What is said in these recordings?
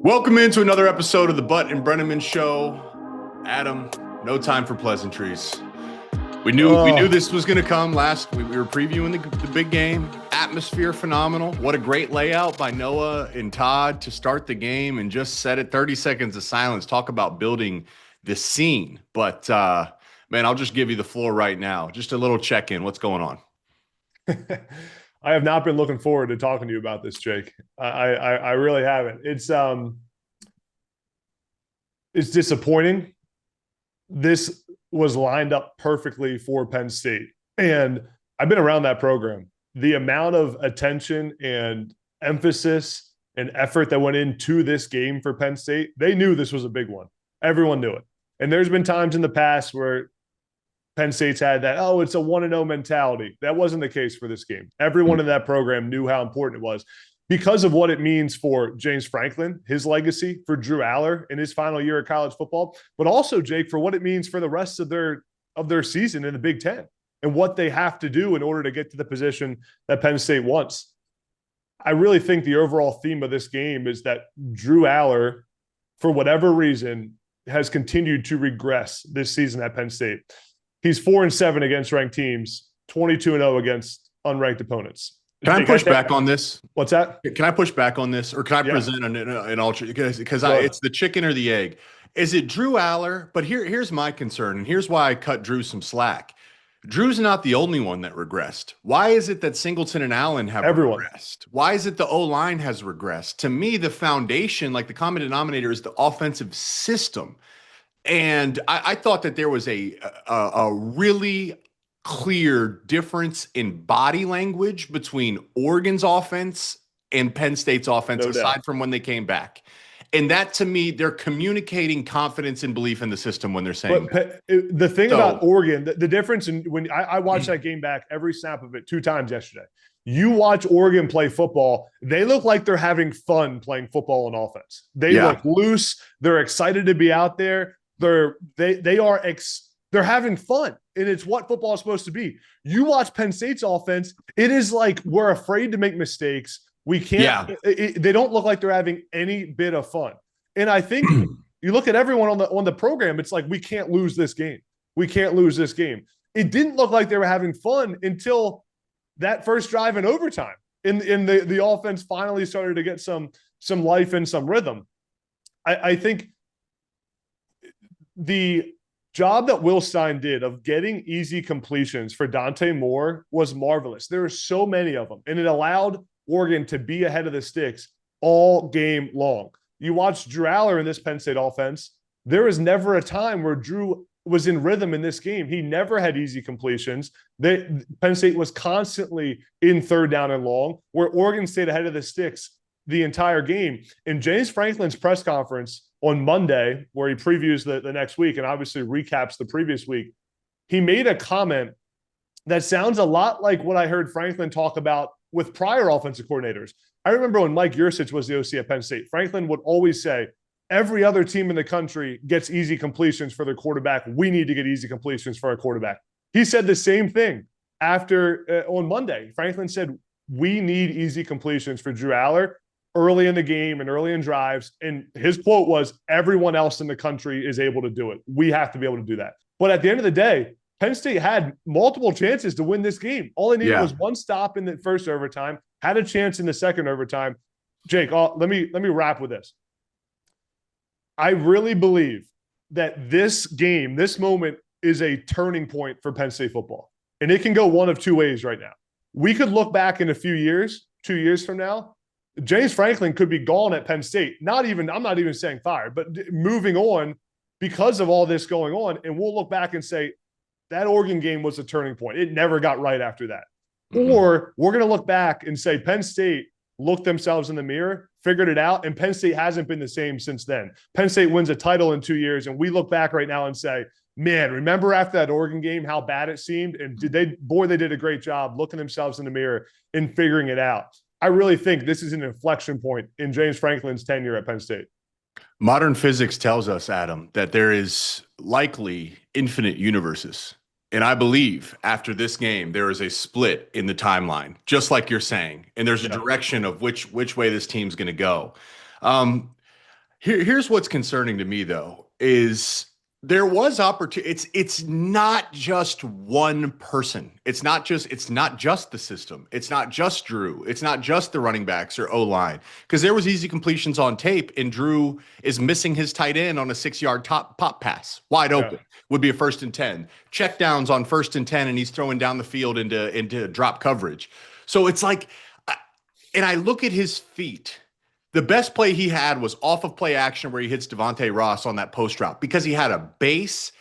Welcome into another episode of the Butt and Breneman Show. Adam, no time for pleasantries. We knew this was going to come last. We were previewing the big game. Atmosphere phenomenal. What a great layout by Noah and Todd to start the game and just set it. 30 seconds of silence. Talk about building the scene. But man, I'll just give you the floor right now. Just a little check-in. What's going on? I have not been looking forward to talking to you about this, Jake. I really haven't. It's disappointing. This was lined up perfectly for Penn State, and I've been around that program. The amount of attention and emphasis and effort that went into this game for Penn State, they knew this was a big one. Everyone knew it. And there's been times in the past where Penn State's had that, it's a 1-0 mentality. That wasn't the case for this game. Everyone in that program knew how important it was because of what it means for James Franklin, his legacy, for Drew Aller in his final year of college football, but also, Jake, for what it means for the rest of their season in the Big Ten and what they have to do in order to get to the position that Penn State wants. I really think the overall theme of this game is that Drew Aller, for whatever reason, has continued to regress this season at Penn State. He's 4-7 against ranked teams, 22-0 against unranked opponents. Can I push back on this? What's that? Can I push back on this, or can I present an alternate? Because it's the chicken or the egg. Is it Drew Aller? But here's my concern, and here's why I cut Drew some slack. Drew's not the only one that regressed. Why is it that Singleton and Allen have regressed? Why is it the O-line has regressed? To me, the foundation, like the common denominator, is the offensive system. And I thought that there was a really clear difference in body language between Oregon's offense and Penn State's offense, aside from when they came back. And that, to me, they're communicating confidence and belief in the system when they're saying that. The thing about Oregon, the difference in when I watched that game back, every snap of it 2 times yesterday. You watch Oregon play football, they look like they're having fun playing football on offense. They look loose. They're excited to be out there. They're having fun, and it's what football is supposed to be. You watch Penn State's offense, it is like we're afraid to make mistakes. We can't. They don't look like they're having any bit of fun. And I think you look at everyone on the program, it's like we can't lose this game. We can't lose this game. It didn't look like they were having fun until that first drive in overtime. In the offense finally started to get some life and some rhythm. I think the job that Will Stein did of getting easy completions for Dante Moore was marvelous. There were so many of them, and it allowed Oregon to be ahead of the sticks all game long. You watch Drew Aller in this Penn State offense, there was never a time where Drew was in rhythm in this game. He never had easy completions. Penn State was constantly in 3rd down and long, where Oregon stayed ahead of the sticks the entire game. In James Franklin's press conference on Monday, where he previews the next week and obviously recaps the previous week, he made a comment that sounds a lot like what I heard Franklin talk about with prior offensive coordinators. I remember when Mike Yurcich was the OC at Penn State, Franklin would always say, every other team in the country gets easy completions for their quarterback. We need to get easy completions for our quarterback. He said the same thing after on Monday. Franklin said, we need easy completions for Drew Aller early in the game and early in drives. And his quote was, everyone else in the country is able to do it. We have to be able to do that. But at the end of the day, Penn State had multiple chances to win this game. All they needed was one stop in the first overtime, had a chance in the second overtime. Jake, let me wrap with this. I really believe that this game, this moment, is a turning point for Penn State football. And it can go one of 2 ways right now. We could look back in a few years, 2 years from now, James Franklin could be gone at Penn State. I'm not even saying fired, but moving on because of all this going on. And we'll look back and say, that Oregon game was a turning point. It never got right after that. Mm-hmm. Or we're going to look back and say Penn State looked themselves in the mirror, figured it out, and Penn State hasn't been the same since then. Penn State wins a title in 2 years, and we look back right now and say, man, remember after that Oregon game how bad it seemed? And they did a great job looking themselves in the mirror and figuring it out. I really think this is an inflection point in James Franklin's tenure at Penn State. Modern physics tells us, Adam, that there is likely infinite universes. And I believe after this game, there is a split in the timeline, just like you're saying. And there's a direction of which way this team's going to go. Here's what's concerning to me though, is there was opportunity. It's not just one person. It's not just the system. It's not just Drew. It's not just the running backs or O-line. Because there was easy completions on tape, and Drew is missing his tight end on a 6-yard top pop pass. Wide open. Would be a 1st and 10. Check downs on 1st and 10, and he's throwing down the field into drop coverage. So it's like, and I look at his feet. The best play he had was off of play action where he hits Devontae Ross on that post route because he had a base.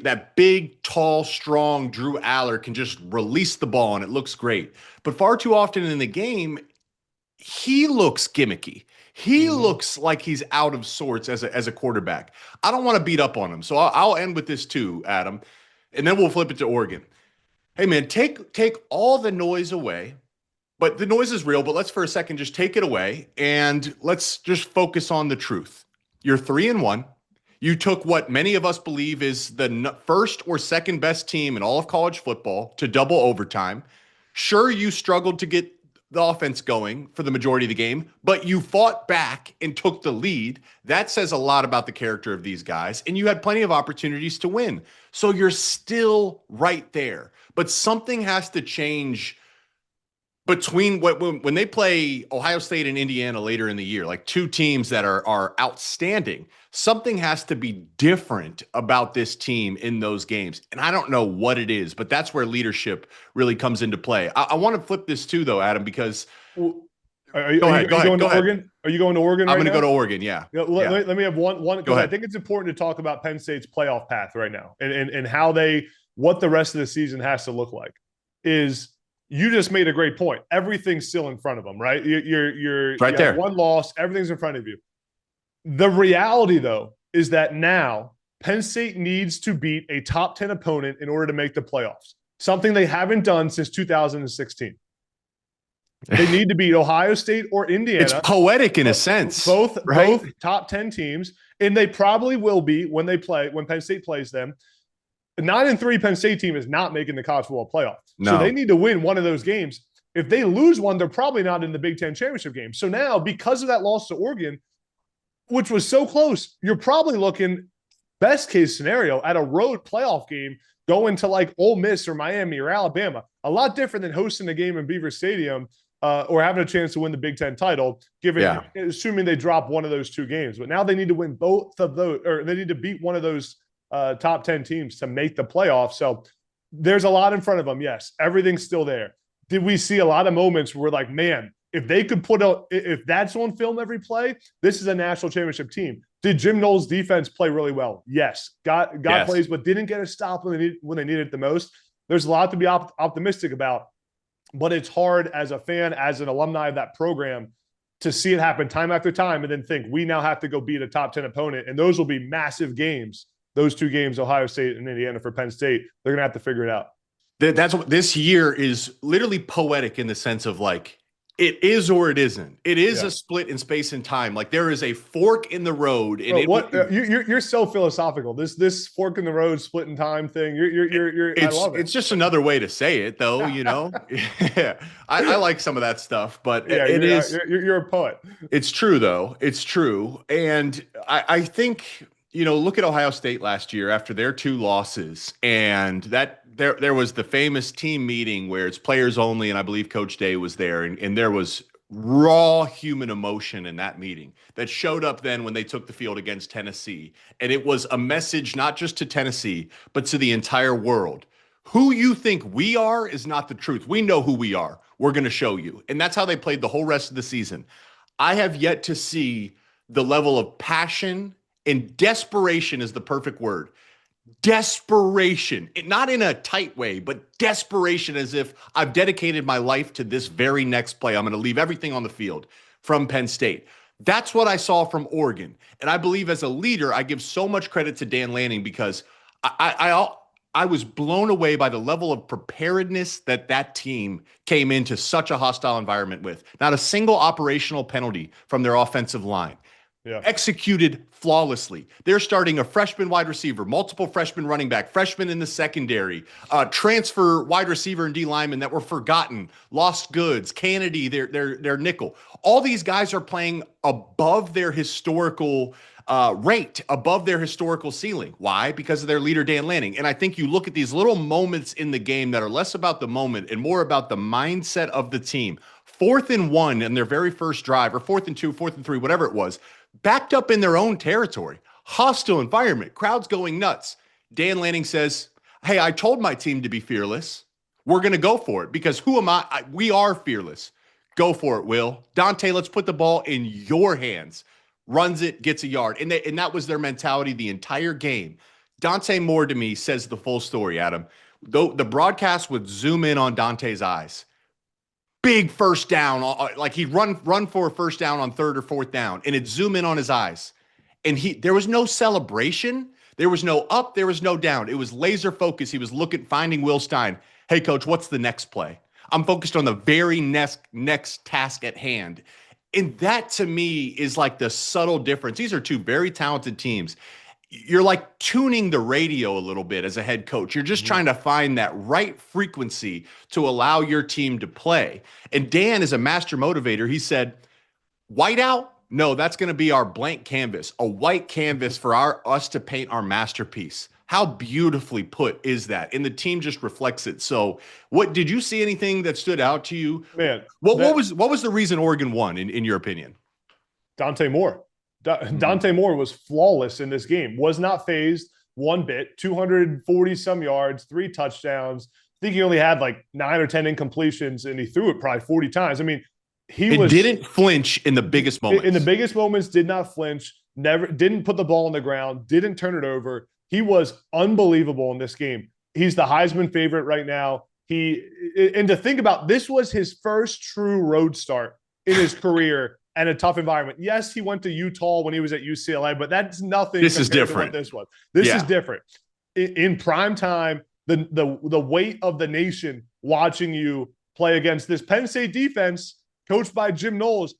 That big, tall, strong Drew Aller can just release the ball and it looks great. But far too often in the game, he looks gimmicky. He looks like he's out of sorts as a quarterback. I don't want to beat up on him. So I'll end with this too, Adam, and then we'll flip it to Oregon. Hey, man, take all the noise away. But the noise is real, but let's for a second just take it away and let's just focus on the truth. You're 3-1. You took what many of us believe is the first or second best team in all of college football to double overtime. Sure, you struggled to get the offense going for the majority of the game, but you fought back and took the lead. That says a lot about the character of these guys, and you had plenty of opportunities to win. So you're still right there. But something has to change between when they play Ohio State and Indiana later in the year, like two teams that are outstanding. Something has to be different about this team in those games. And I don't know what it is, but that's where leadership really comes into play. I want to flip this too, though, Adam, because are you going to Oregon? Are you going to Oregon? I'm going to go to Oregon. Yeah. Let me have one because I think it's important to talk about Penn State's playoff path right now and how what the rest of the season has to look like. You just made a great point. Everything's still in front of them, right? You're right there. One loss, everything's in front of you. The reality, though, is that now Penn State needs to beat a top 10 opponent in order to make the playoffs, something they haven't done since 2016. They need to beat Ohio State or Indiana. It's poetic in a sense. Both top 10 teams, and they probably will be when Penn State plays them. The 9-3 Penn State team is not making the college football playoff. No. So they need to win one of those games. If they lose one, they're probably not in the Big Ten championship game. So now, because of that loss to Oregon, which was so close, you're probably looking, best case scenario, at a road playoff game going to like Ole Miss or Miami or Alabama. A lot different than hosting a game in Beaver Stadium or having a chance to win the Big Ten title, assuming they drop one of those two games. But now they need to win both of those, or they need to beat one of those top 10 teams to make the playoffs. So there's a lot in front of them. Yes, everything's still there. Did we see a lot of moments where we're like, man, if they could if that's on film every play, this is a national championship team. Did Jim Knowles' defense play really well? Yes. Got plays, but didn't get a stop when they needed it the most. There's a lot to be optimistic about, but it's hard as a fan, as an alumni of that program, to see it happen time after time and then think we now have to go beat a top 10 opponent. And those will be massive games. Those two games, Ohio State and Indiana for Penn State, they're going to have to figure it out. That's what this year is, literally poetic in the sense of like, it is or it isn't. It is a split in space and time. Like there is a fork in the road. And you're so philosophical. This fork in the road, split in time thing. I love it. It's just another way to say it, though. You know, I like some of that stuff, but you're a poet. It's true, though. It's true, and I think. Look at Ohio State last year after their 2 losses, and that there was the famous team meeting where it's players only, and I believe Coach Day was there, and there was raw human emotion in that meeting that showed up then when they took the field against Tennessee, and it was a message not just to Tennessee, but to the entire world. Who you think we are is not the truth. We know who we are. We're going to show you, and that's how they played the whole rest of the season. I have yet to see the level of passion and desperation is the perfect word. Desperation, not in a tight way, but desperation as if I've dedicated my life to this very next play. I'm going to leave everything on the field from Penn State. That's what I saw from Oregon. And I believe as a leader, I give so much credit to Dan Lanning because I was blown away by the level of preparedness that team came into such a hostile environment with. Not a single operational penalty from their offensive line. executed flawlessly. They're starting a freshman wide receiver, multiple freshman running back, freshman in the secondary, transfer wide receiver and D linemen that were forgotten, lost goods, Kennedy, their nickel. All these guys are playing above their historical rate, above their historical ceiling. Why? Because of their leader, Dan Lanning. And I think you look at these little moments in the game that are less about the moment and more about the mindset of the team. 4th and 1 in their very first drive, or 4th and 2, 4th and 3, whatever it was, backed up in their own territory, hostile environment, crowds going nuts. Dan Lanning says, hey, I told my team to be fearless. We're going to go for it because who am I? We are fearless. Go for it, Will. Dante, let's put the ball in your hands. Runs it, gets a yard. And that was their mentality the entire game. Dante Moore, to me, says the full story, Adam. Though the broadcast would zoom in on Dante's eyes. Big first down, like he'd run for a first down on 3rd or 4th down, and it'd zoom in on his eyes. And there was no celebration. There was no up. There was no down. It was laser focus. He was finding Will Stein. Hey, coach, what's the next play? I'm focused on the very next task at hand. And that, to me, is like the subtle difference. These are two very talented teams. You're like tuning the radio a little bit as a head coach. You're just trying to find that right frequency to allow your team to play. And Dan is a master motivator. He said, whiteout? No, that's going to be our blank canvas, a white canvas for us to paint our masterpiece. How beautifully put is that? And the team just reflects it. So what did you see anything that stood out to you? Man, what was the reason Oregon won in your opinion? Dante Moore. Dante Moore was flawless in this game, was not phased one bit, 240 some yards, 3 touchdowns. I think he only had like 9 or 10 incompletions, and he threw it probably 40 times. I mean, he didn't flinch in the biggest moments. In the biggest moments, did not flinch, didn't put the ball on the ground, didn't turn it over. He was unbelievable in this game. He's the Heisman favorite right now. And to think about, this was his first true road start in his career. And a tough environment. Yes, he went to Utah when he was at UCLA, but that's nothing. This is different. This was. This is different. In prime time, the weight of the nation watching you play against this Penn State defense, coached by Jim Knowles,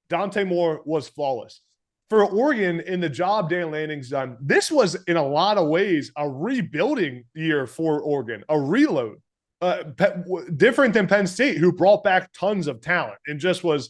Dante Moore was flawless. For Oregon, in the job Dan Lanning's done, this was in a lot of ways a rebuilding year for Oregon, a reload. Different than Penn State, who brought back tons of talent and just was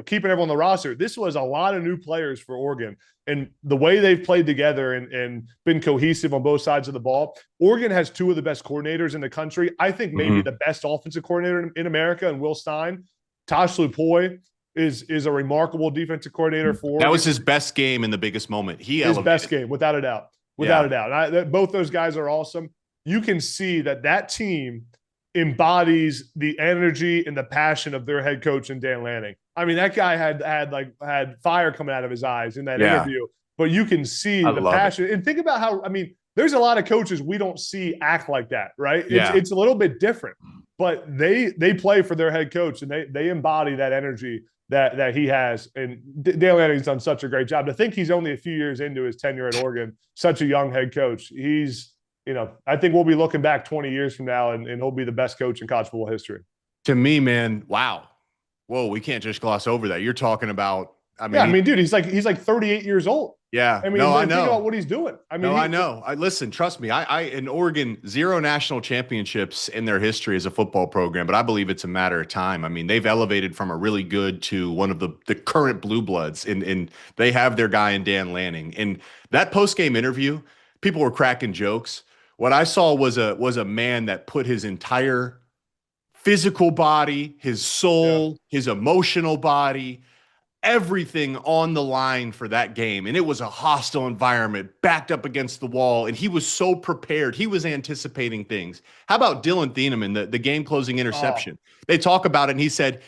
keeping everyone on the roster. This was a lot of new players for Oregon, and the way they've played together and been cohesive on both sides of the ball. Oregon has 2 of the best coordinators in the country. I think maybe the best offensive coordinator in America, and Will Stein. Tosh Lupoy is a remarkable defensive coordinator for Oregon. That was his best game in the biggest moment. His best game, without a doubt. Without a doubt. Both those guys are awesome. You can see that team embodies the energy and the passion of their head coach and Dan Lanning. I mean, that guy had fire coming out of his eyes in that interview, but you can see the passion. And think about how, there's a lot of coaches we don't see act like that, right? It's a little bit different, but they play for their head coach, and they embody that energy that he has. And Dan Lanning's done such a great job. To think he's only a few years into his tenure at Oregon, such a young head coach. He's, I think we'll be looking back 20 years from now, and he'll be the best coach in college football history. To me, man, wow. Whoa, we can't just gloss over that. You're talking about, dude, he's like 38 years old. Yeah. I know. Think about what he's doing. I know. Listen, trust me. In Oregon, 0 national championships in their history as a football program, but I believe it's a matter of time. They've elevated from a really good to one of the current blue bloods, and they have their guy in Dan Lanning. And that post-game interview, people were cracking jokes. What I saw was a man that put his entire physical body, his soul, his emotional body, everything on the line for that game. And it was a hostile environment, backed up against the wall. And he was so prepared. He was anticipating things. How about Dylan Thieneman, the game-closing interception? They talk about it, and he said,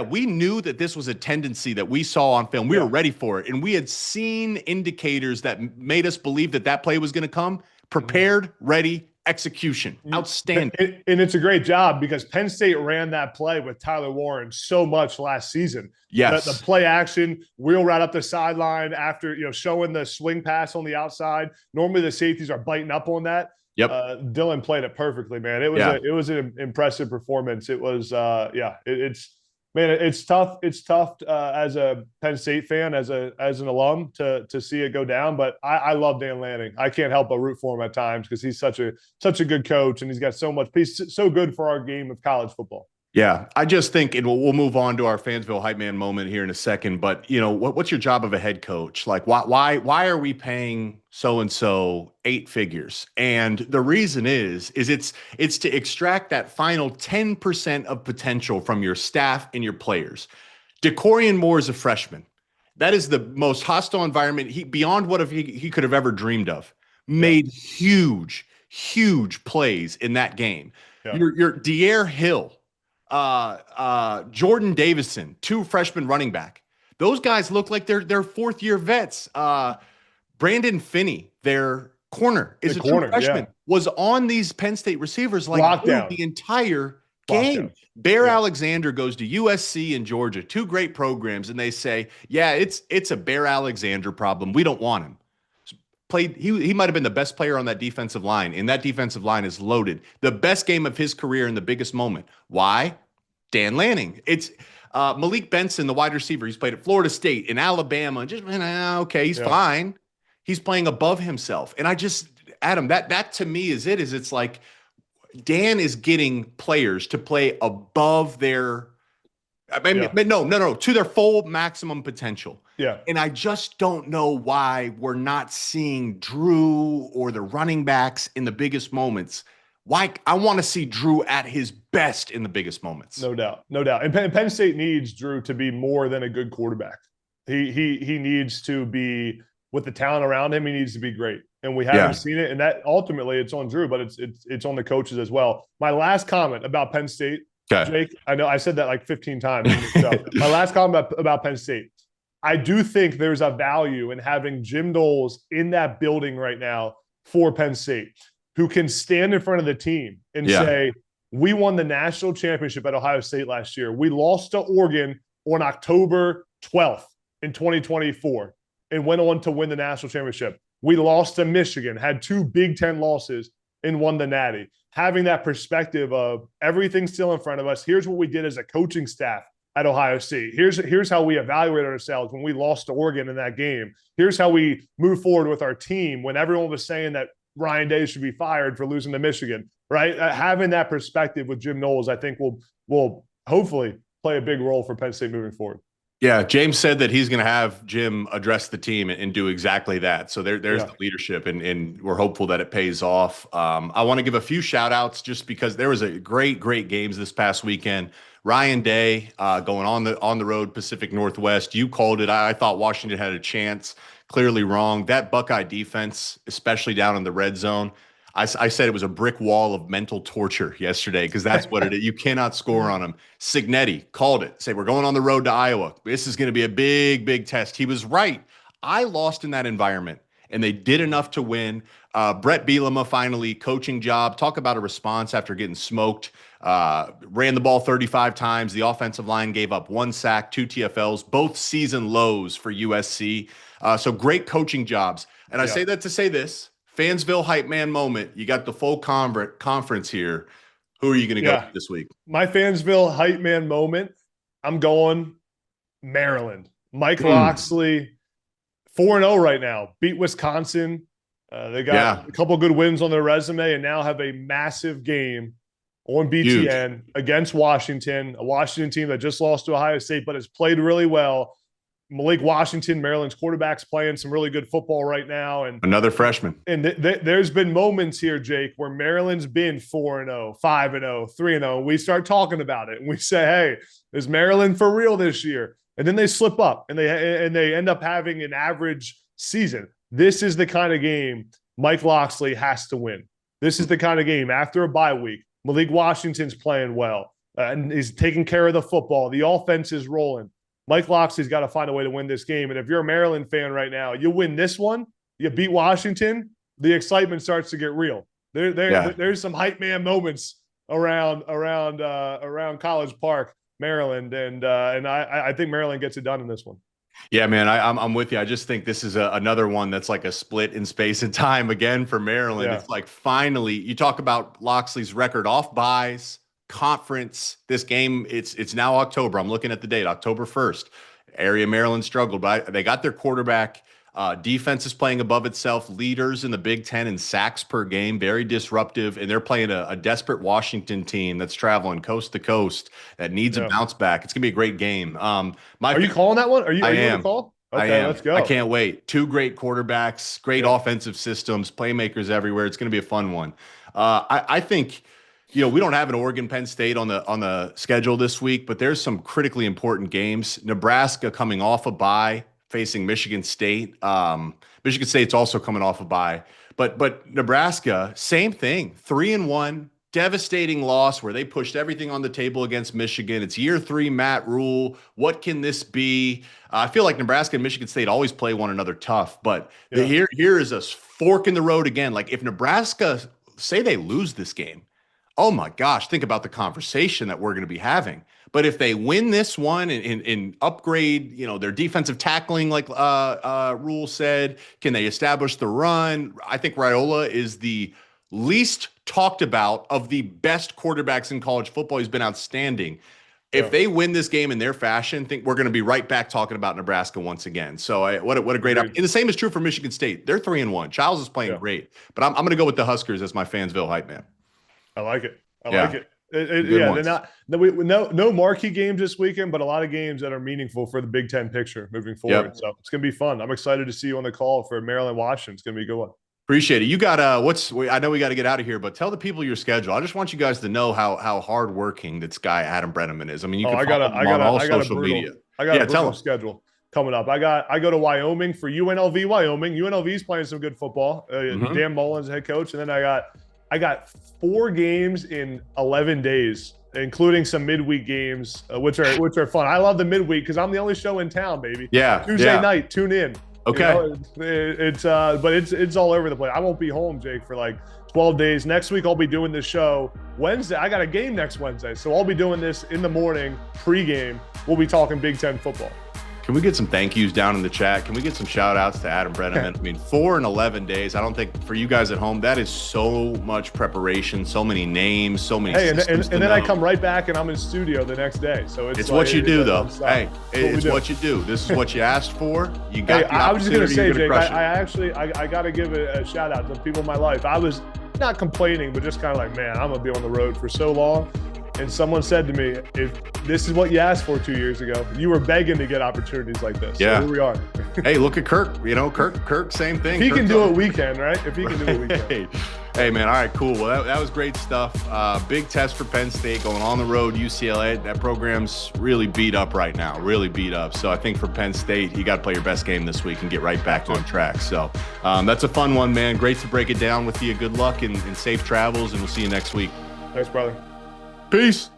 we knew that this was a tendency that we saw on film. We were ready for it. And we had seen indicators that made us believe that play was going to come. Prepared, ready, execution. Outstanding. And it's a great job because Penn State ran that play with Tyler Warren so much last season. Yes. The play action, wheel right up the sideline after, showing the swing pass on the outside. Normally the safeties are biting up on that. Yep. Dylan played it perfectly, man. It was an impressive performance. It was, Man, it's tough. It's tough as a Penn State fan, as an alum, to see it go down. But I love Dan Lanning. I can't help but root for him at times because he's such a good coach, and he's got so much. He's so good for our game of college football. Yeah, I just think, and we'll move on to our Fansville hype man moment here in a second. But what's your job of a head coach? Like, why are we paying so and so 8 figures? And the reason is it's to extract that final 10% of potential from your staff and your players. DeCorian Moore is a freshman. That is the most hostile environment beyond what he could have ever dreamed of. Made huge plays in that game. Yeah. Your De'Air Hill. Jordan Davison, 2 freshman running back. Those guys look like they're fourth-year vets. Brandon Finney, their corner, is a true freshman, was on these Penn State receivers like the entire game. Bear Alexander goes to USC and Georgia, 2 great programs, and they say, yeah, it's a Bear Alexander problem. We don't want him. He might have been the best player on that defensive line, and that defensive line is loaded. The best game of his career in the biggest moment. Why? Dan Lanning. It's Malik Benson, the wide receiver. He's played at Florida State, in Alabama. Just okay, he's fine. He's playing above himself. And Adam, that to me is it's like Dan is getting players to play above their to their full maximum potential. Yeah. And I just don't know why we're not seeing Drew or the running backs in the biggest moments. Why? I want to see Drew at his best in the biggest moments. No doubt. And Penn State needs Drew to be more than a good quarterback. He needs to be, with the talent around him, he needs to be great. And we haven't seen it. And that ultimately it's on Drew, but it's on the coaches as well. My last comment about Penn State, Jake, I know I said that like 15 times. My last comment about Penn State. I do think there's a value in having Jim Knowles in that building right now for Penn State, who can stand in front of the team and say, we won the national championship at Ohio State last year. We lost to Oregon on October 12th in 2024 and went on to win the national championship. We lost to Michigan, had 2 Big Ten losses, and won the Natty. Having that perspective of everything's still in front of us. Here's what we did as a coaching staff at Ohio State. Here's how we evaluated ourselves when we lost to Oregon in that game. Here's how we move forward with our team when everyone was saying that Ryan Day should be fired for losing to Michigan, right? Having that perspective with Jim Knowles, I think will hopefully play a big role for Penn State moving forward. Yeah, James said that he's going to have Jim address the team and do exactly that. So there's the leadership, and we're hopeful that it pays off. I want to give a few shout outs just because there was a great games this past weekend. Ryan Day going on the road, Pacific Northwest. You called it. I thought Washington had a chance. Clearly wrong. That Buckeye defense, especially down in the red zone, I said it was a brick wall of mental torture yesterday because that's what it is. You cannot score on them. Signetti called it. Say, we're going on the road to Iowa. This is going to be a big test. He was right. I lost in that environment, and they did enough to win. Brett Bielema finally, coaching job. Talk about a response after getting smoked. Ran the ball 35 times. The offensive line gave up 1 sack, 2 TFLs, both season lows for USC. So great coaching jobs. And I say that to say this. Fansville hype man moment. You got the full conference here. Who are you going to go with this week? My Fansville hype man moment. I'm going Maryland. Mike Locksley, 4-0 right now. Beat Wisconsin. They got a couple good wins on their resume and now have a massive game on BTN against Washington, a Washington team that just lost to Ohio State but has played really well. Malik Washington, Maryland's quarterback's playing some really good football right now. And another freshman. And there's been moments here, Jake, where Maryland's been 4-0, 5-0, 3-0. And we start talking about it and we say, hey, is Maryland for real this year? And then they slip up and they end up having an average season. This is the kind of game Mike Locksley has to win. This is the kind of game after a bye week. Malik Washington's playing well and he's taking care of the football. The offense is rolling. Mike Locksley's got to find a way to win this game. And if you're a Maryland fan right now, you win this one, you beat Washington, the excitement starts to get real. There's some hype man moments around College Park, Maryland, and I think Maryland gets it done in this one. Yeah, man, I'm with you. I just think this is another one that's like a split in space and time again for Maryland. Yeah. It's like finally, you talk about Locksley's record off buys, conference. This game, it's now October. I'm looking at the date, October 1st. Area Maryland struggled, but they got their quarterback. Defense is playing above itself. Leaders in the Big Ten in sacks per game, very disruptive. And they're playing a desperate Washington team that's traveling coast to coast that needs a bounce back. It's going to be a great game. Are you calling that one? Are you on the call? Okay, I am. Let's go. I can't wait. Two great quarterbacks, great offensive systems, playmakers everywhere. It's going to be a fun one. I think, we don't have an Oregon Penn State on the schedule this week, but there's some critically important games. Nebraska coming off a bye, facing Michigan State. Michigan State's also coming off a bye. But Nebraska, same thing. 3-1, devastating loss where they pushed everything on the table against Michigan. It's year 3, Matt Rule. What can this be? I feel like Nebraska and Michigan State always play one another tough, but here is a fork in the road again. Like if Nebraska, say they lose this game, oh my gosh, think about the conversation that we're going to be having. But if they win this one and upgrade, their defensive tackling, like Rule said, can they establish the run? I think Raiola is the least talked about of the best quarterbacks in college football. He's been outstanding. If they win this game in their fashion, I think we're going to be right back talking about Nebraska once again. So what a great opportunity. And the same is true for Michigan State. They're 3-1. Childs is playing great. But I'm going to go with the Huskers as my Fansville hype man. I like it. I like it. They're not no marquee games this weekend, but a lot of games that are meaningful for the Big Ten picture moving forward. So it's going to be fun. I'm excited to see you on the call for Maryland, Washington. It's going to be a good one. Appreciate it. You got I know we got to get out of here, but tell the people your schedule. I just want you guys to know how hardworking this guy Adam Breneman is. I mean, you can follow him on all social media. I got a brutal schedule coming up. I go to Wyoming for UNLV Wyoming. UNLV's playing some good football. Dan Mullen's head coach, and then I got 4 games in 11 days, including some midweek games, which are fun. I love the midweek because I'm the only show in town, baby. Yeah. Tuesday night, tune in. Okay. It's all over the place. I won't be home, Jake, for like 12 days. Next week I'll be doing this show Wednesday. I got a game next Wednesday, so I'll be doing this in the morning pregame. We'll be talking Big Ten football. Can we get some thank yous down in the chat? Can we get some shout outs to Adam Breneman? I mean, 4 and 11 days. I don't think for you guys at home, that is so much preparation, so many names, so many systems and then I come right back and I'm in studio the next day. So it's what you do, though. Hey, it's what you do. This is what you asked for. You got the I was just going to say, Jake, I got to give a shout out to people in my life. I was not complaining, but just kind of like, man, I'm going to be on the road for so long. And someone said to me, if this is what you asked for 2 years ago, you were begging to get opportunities like this. Yeah. So here we are. Hey, look at Kirk. Kirk, same thing. If he can do it, we can, right? If he can do it, we can. Hey, man. All right, cool. Well, that was great stuff. Big test for Penn State going on the road, UCLA. That program's really beat up right now, really beat up. So I think for Penn State, you got to play your best game this week and get right back on track. So that's a fun one, man. Great to break it down with you. Good luck and safe travels, and we'll see you next week. Thanks, brother. Peace.